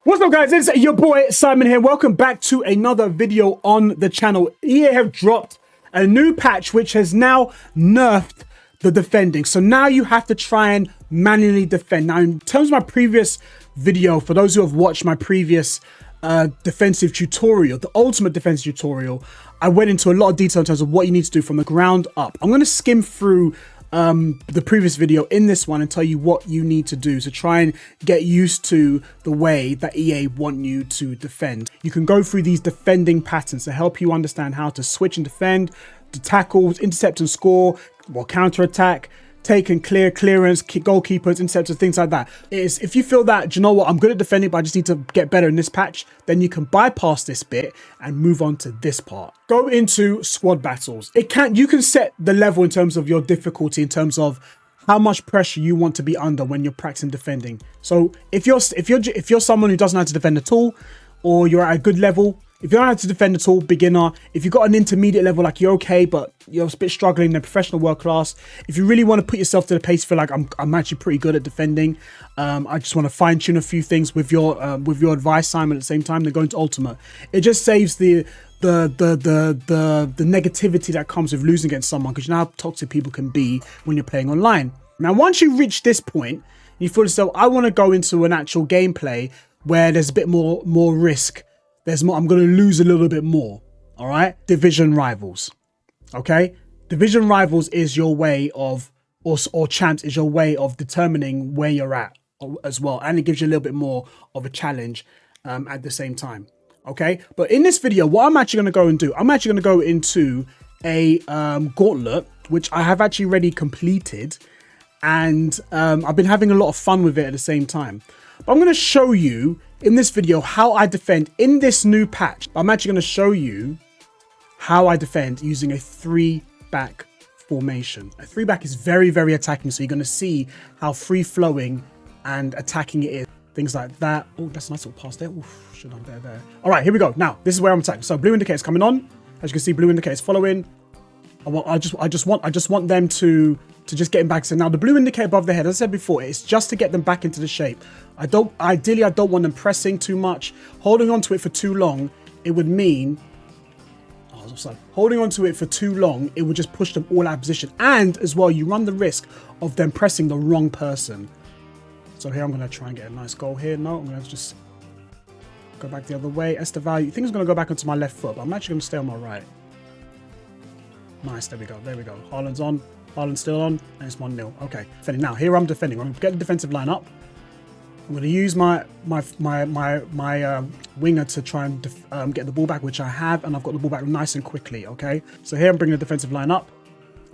What's up, guys? It's your boy Simon here. Welcome back to another video on the channel. EA have dropped a new patch which has now nerfed the defending. So now you have to try and manually defend. Now, in terms of my previous video, for those who have watched my previous defensive tutorial, the ultimate defensive tutorial, I went into a lot of detail in terms of what you need to do from the ground up. I'm going to skim through the previous video in this one and tell you what you need to do to try and get used to the way that EA want you to defend. You can go through these defending patterns to help you understand how to switch and defend, to tackle, intercept and score, or counter attack, take and clear, clearance, goalkeepers, interceptors, things like that. If you feel that, do you know what, I'm good at defending, but I just need to get better in this patch, then you can bypass this bit and move on to this part. Go into squad battles. You can set the level in terms of your difficulty, in terms of how much pressure you want to be under when you're practicing defending. So if you're someone who doesn't know how to defend at all, or you're at a good level, if you don't know how to defend at all, beginner. If you've got an intermediate level, like you're okay, but you're a bit struggling in a professional world class. If you really want to put yourself to the pace, feel like I'm actually pretty good at defending. I just want to fine tune a few things with your advice, Simon. At the same time, then go into ultimate. It just saves the negativity that comes with losing against someone, because you know how toxic people can be when you're playing online. Now, once you reach this point, you feel as though I want to go into an actual gameplay where there's a bit more risk. There's more. I'm going to lose a little bit more. All right. Division rivals. Okay. Division rivals is your way of, or champs is your way of determining where you're at as well. And it gives you a little bit more of a challenge at the same time. Okay. But in this video, what I'm actually going to go and do, I'm actually going to go into a gauntlet, which I have actually already completed. And I've been having a lot of fun with it at the same time. But I'm going to show you in this video how I defend in this new patch. I'm actually going to show you how I defend using a 3-back formation. A 3-back is very, very attacking. So you're going to see how free-flowing and attacking it is. Things like that. Oh, that's a nice little pass there. Oof, should have done there. All right, here we go. Now, this is where I'm attacking. So blue indicator's coming on. As you can see, blue indicator's following. I just want them to just get him back. So now the blue indicator above the head, as I said before, it's just to get them back into the shape. Ideally, I don't want them pressing too much. Holding on to it for too long, it would mean, holding on to it for too long, it would just push them all out of position. And as well, you run the risk of them pressing the wrong person. So here I'm going to try and get a nice goal here. No, I'm going to just go back the other way. Esteval, you think it's going to go back onto my left foot, but I'm actually going to stay on my right. Nice, there we go, there we go. Haaland's on, Haaland's still on, and it's 1-0. Okay, defending. Now, here I'm defending. I'm going to get the defensive line up. I'm going to use my winger to try and get the ball back, which I have, and I've got the ball back nice and quickly, okay? So here I'm bringing the defensive line up.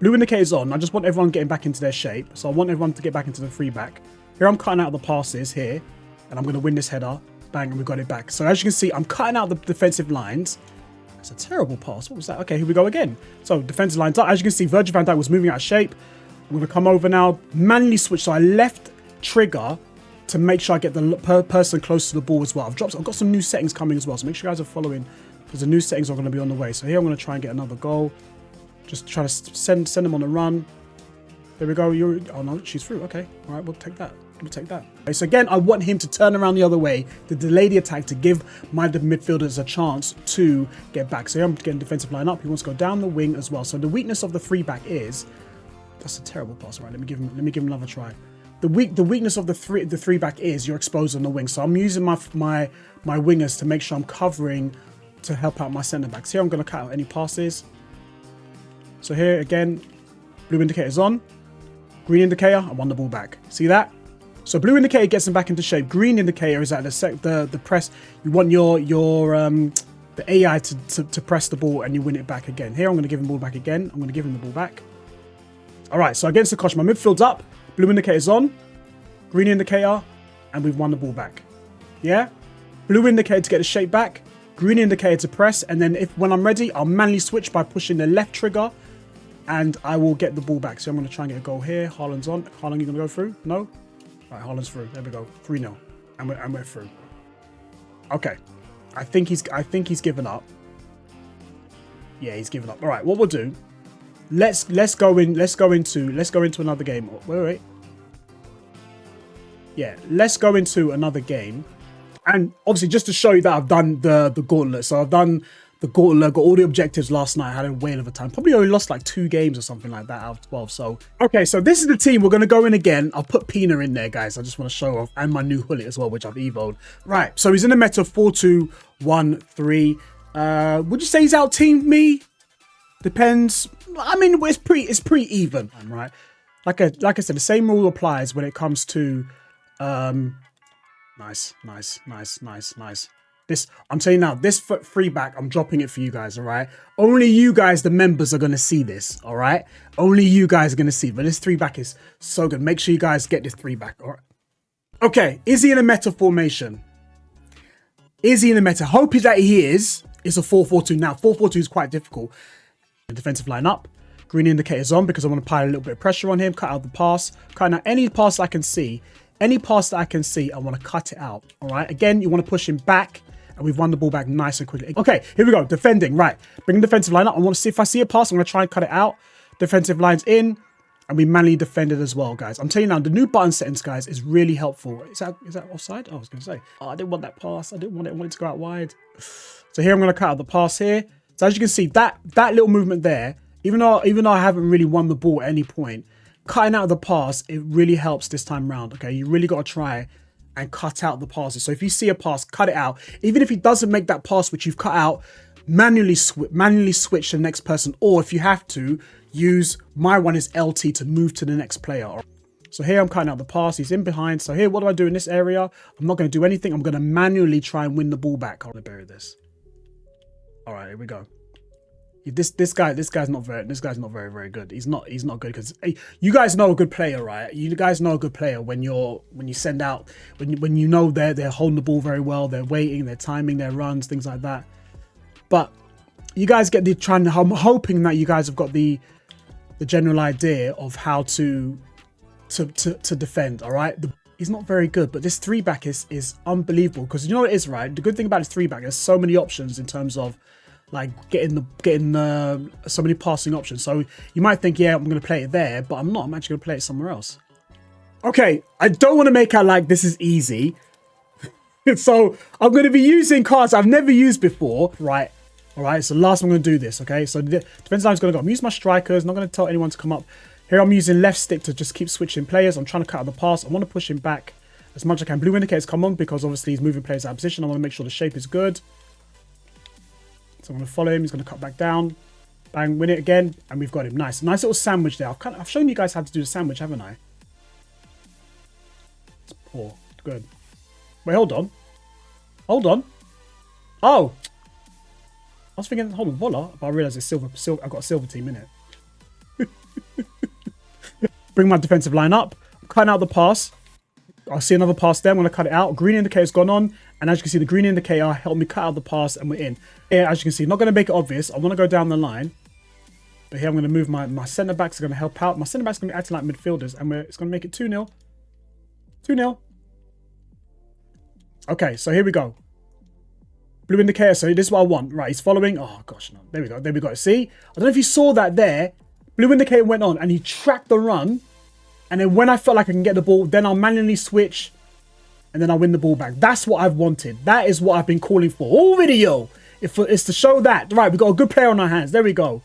Blue indicator's on. I just want everyone getting back into their shape, so I want everyone to get back into the 3-back. Here I'm cutting out the passes here, and I'm going to win this header. Bang, and we've got it back. So as you can see, I'm cutting out the defensive lines. That's a terrible pass. What was that? Okay, here we go again. So defensive lines up. As you can see, Virgil van Dijk was moving out of shape. I'm going to come over now, manually switch. So I left trigger to make sure I get the person close to the ball as well. I've got some new settings coming as well. So make sure you guys are following, because the new settings are going to be on the way. So here I'm going to try and get another goal. Just try to send them on a run. There we go. Oh no, she's through. Okay. All right, we'll take that. We'll take that. Okay, so again, I want him to turn around the other way to delay the attack to give my midfielders a chance to get back. So here I'm getting defensive line up. He wants to go down the wing as well. So the weakness of the 3-back is, that's a terrible pass. All right, let me give him another try. The weakness of the 3-back is you're exposed on the wing. So I'm using my wingers to make sure I'm covering to help out my centre backs. Here I'm going to cut out any passes. So here again, blue indicator's on. Green indicator, I won the ball back. See that? So blue indicator gets them back into shape. Green indicator is at the press. You want the AI to press the ball and you win it back again. Here I'm going to give him the ball back again. I'm going to give him the ball back. All right, so against the coach, my midfield's up. Blue indicator's on. Green indicator, and we've won the ball back. Yeah? Blue indicator to get the shape back. Green indicator to press. And then when I'm ready, I'll manually switch by pushing the left trigger. And I will get the ball back. So I'm going to try and get a goal here. Haaland's on. Haaland, you going to go through? No? All right, Haaland's through. There we go. 3-0. And we're through. Okay. I think he's given up. Yeah, he's given up. All right, what we'll do, let's go into another game. Wait. Yeah, let's go into another game And obviously, just to show you that I've done the Gauntlet. So I've done the Gauntlet, got all the objectives last night. I had a whale of a time. Probably only lost like 2 games or something like that out of 12. So, okay, so this is the team. We're going to go in again. I'll put Pina in there, guys. I just want to show off. And my new Hullet as well, which I've evoed. Right, so he's in a meta 4-2-1-3. Would you say he's out-teamed me? Depends. I mean, it's pretty even, right? Like I said, the same rule applies when it comes to... Nice. This, I'm telling you now, this free back, I'm dropping it for you guys, all right? Only you guys, the members, are going to see this, all right? Only you guys are going to see. But this 3 back is so good. Make sure you guys get this 3 back, all right? Okay, is he in a meta formation? Is he in a meta? Hope that he is. It's a 4-4-2. Now, 4-4-2 is quite difficult. The defensive line up. Green indicators on because I want to pile a little bit of pressure on him. Cut out the pass. Cut out any pass I can see. Any pass that I can see, I want to cut it out, all right? Again, you want to push him back. And we've won the ball back nice and quickly. Okay, here we go. Defending, right. Bring the defensive line up. I want to see if I see a pass. I'm going to try and cut it out. Defensive line's in. And we manually defended as well, guys. I'm telling you now, the new button settings, guys, is really helpful. Is that offside? Oh, I was going to say. Oh, I didn't want that pass. I didn't want it. I wanted to go out wide. So here I'm going to cut out the pass here. So as you can see, that little movement there, even though I haven't really won the ball at any point, cutting out the pass, it really helps this time round, okay? You really got to try and cut out the passes. So if you see a pass, cut it out. Even if he doesn't make that pass which you've cut out, manually switch to the next person. Or if you have to, use my one is LT to move to the next player. So here I'm cutting out the pass. He's in behind. So here, what do I do in this area? I'm not going to do anything. I'm going to manually try and win the ball back. I'm going to bury this. All right, here we go. This guy's not very good. He's not good because hey, you guys know a good player, right? You guys know a good player when you send out when you know they're holding the ball very well, they're waiting, they're timing their runs, things like that. But you guys get I'm hoping that you guys have got the general idea of how to defend. All right, he's not very good, but this 3 back is unbelievable because you know what it is, right? The good thing about this 3 back, there's so many options in terms of like getting so many passing options. So you might think, yeah, I'm going to play it there, but I'm not. I'm actually going to play it somewhere else. Okay, I don't want to make out like this is easy. So I'm going to be using cards I've never used before, right? All right, so last I'm going to do this, okay? So the defense line's going to go. I'm using my strikers. Not going to tell anyone to come up. Here I'm using left stick to just keep switching players. I'm trying to cut out the pass. I want to push him back as much as I can. Blue indicators come on because obviously he's moving players out of position. I want to make sure the shape is good. So I'm going to follow him. He's going to cut back down. Bang, win it again. And we've got him. Nice. Nice little sandwich there. I've shown you guys how to do the sandwich, haven't I? It's poor. Good. Wait, hold on. Hold on. Oh. I was thinking, hold on, voila. But I realised it's silver. I've got a silver team in it. Bring my defensive line up. I'm cutting out the pass. I see another pass there. I'm going to cut it out. Green indicator's gone on. And as you can see, the green indicator helped me cut out the pass and we're in. Here, as you can see, not going to make it obvious. I want to go down the line. But here I'm going to move my centre-backs are going to help out. My centre-backs are going to be acting like midfielders. And it's going to make it 2-0. 2-0. Okay, so here we go. Blue indicator. So this is what I want. Right, he's following. Oh, gosh, no. There we go. There we go. See? I don't know if you saw that there. Blue indicator went on and he tracked the run. And then when I felt like I can get the ball, then I'll manually switch. And then I'll win the ball back. That's what I've wanted. That is what I've been calling for all video. It's to show that. Right, we've got a good player on our hands. There we go.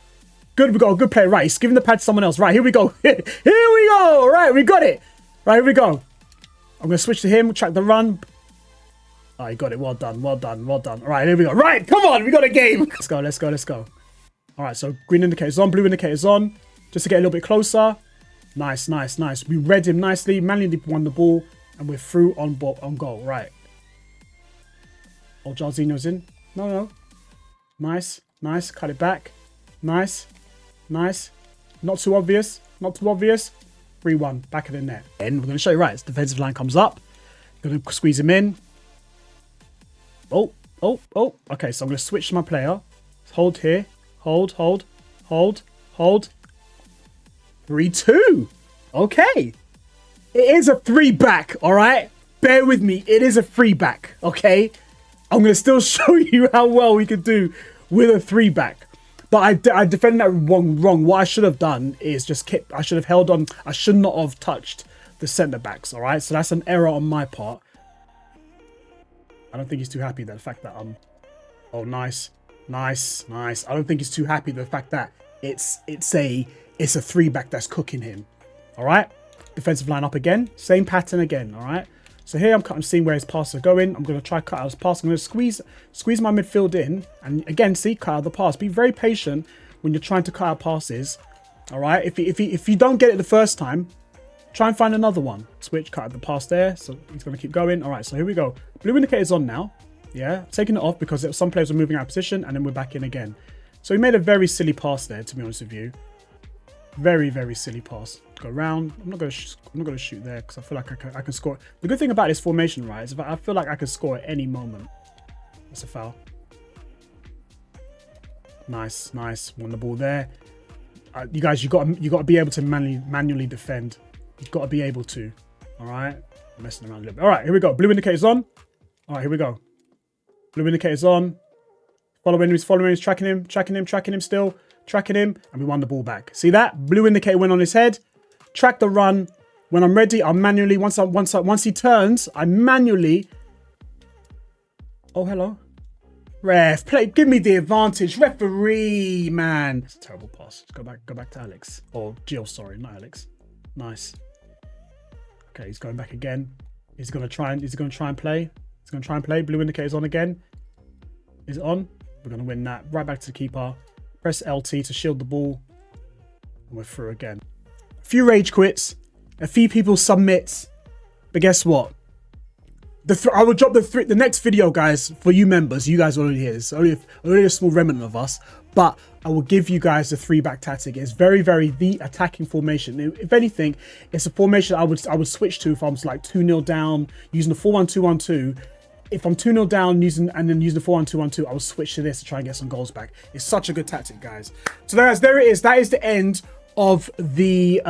Good, we've got a good player. Right, he's giving the pad to someone else. Right, here we go. Here we go. Right, we got it. Right, here we go. I'm going to switch to him, track the run. Oh, you got it. Well done, well done, well done. All right, here we go. Right, come on. We got a game. Let's go, let's go, let's go. All right, so green indicator's on, blue indicator's on. Just to get a little bit closer. Nice, nice, nice. We read him nicely. Manually won the ball. And we're through on goal. Right. Oh, Jarzinho's in. No, no. Nice. Nice. Cut it back. Nice. Nice. Not too obvious. Not too obvious. 3-1. Back of the net. And we're going to show you right. This defensive line comes up. Going to squeeze him in. Oh. Oh. Oh. Okay, so I'm going to switch to my player. Hold here. Hold. Hold. Hold. Hold. 3-2. Okay. It is a 3 back, all right? Bear with me. It is a 3 back, okay? I'm going to still show you how well we could do with a 3 back. But I defended that wrong. What I should have done is just I should have held on. I should not have touched the centre backs, all right? So that's an error on my part. I don't think he's too happy that the fact that oh, nice. Nice. I don't think he's too happy with the fact that it's a 3-back that's cooking him. All right. Defensive line up again. Same pattern again. All right. So here I'm seeing where his passes are going. I'm going to try cut out his pass. I'm going to squeeze my midfield in. And again, see, cut out the pass. Be very patient when you're trying to cut out passes. All right. If you don't get it the first time, try and find another one. Switch, cut out the pass there. So he's going to keep going. All right. So here we go. Blue indicator's on now. Yeah. Taking it off because some players are moving out of position and then we're back in again. So he made a very silly pass there, to be honest with you. Very, very silly pass. Go around. I'm not gonna shoot there because I feel like I can score. The good thing about this formation, right, is I feel like I can score at any moment. That's a foul. Nice. Won the ball there. You guys, you got to be able to manually defend. You've got to be able to. All right. I'm messing around a little bit. All right, here we go. Blue indicator's on. All right, here we go. Blue indicator's on. Following him. He's tracking him still. Tracking him, and we won the ball back. See that? Blue indicator went on his head. Track the run. When I'm ready, I'll manually, once he turns, I manually... Oh, hello. Ref, give me the advantage. Referee, man. It's a terrible pass. Go back to Alex. Or Jill, sorry, not Alex. Nice. Okay, he's going back again. Is he going to try and play? He's going to try and play. Blue indicator's on again. Is it on? We're going to win that. Right back to the keeper. Press LT to shield the ball. And we're through again. A few rage quits. A few people submits. But guess what? I will drop the next video, guys, for you members. You guys already hear this. Only a small remnant of us. But I will give you guys the 3-back tactic. It's very, very the attacking formation. If anything, it's a formation I would switch to if I was like 2-0 down, using the 4-1-2-1-2. If I'm 2-0 down and then use the 4-1-2-1-2, I will switch to this to try and get some goals back. It's such a good tactic, guys. So guys, there it is. That is the end of the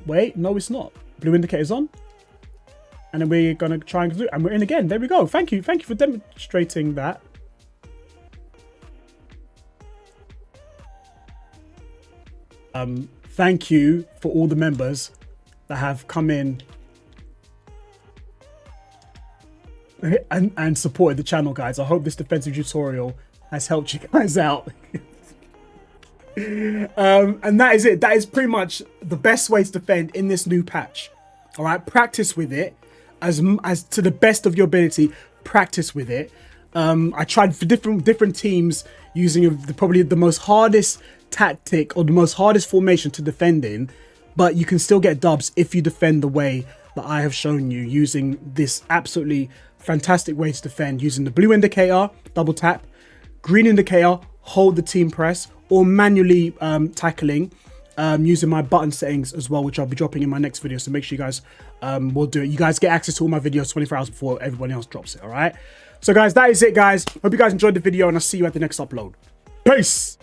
wait, no, it's not. Blue indicator's on. And then we're gonna try and do, and we're in again. There we go. Thank you for demonstrating that. Thank you for all the members that have come in and supported the channel, guys. I hope this defensive tutorial has helped you guys out. And that is it. That is pretty much the best way to defend in this new patch. All right, practice with it as to the best of your ability. Practice with it. I tried for different teams using probably the most hardest tactic or the most hardest formation to defend in, but you can still get dubs if you defend the way that I have shown you, using this absolutely fantastic way to defend, using the blue indicator, double tap, green indicator, hold the team press, or manually tackling, using my button settings as well, which I'll be dropping in my next video. So make sure you guys will do it. You guys get access to all my videos 24 hours before everybody else drops it. All right. So guys, that is it, guys. Hope you guys enjoyed the video, and I'll see you at the next upload. Peace.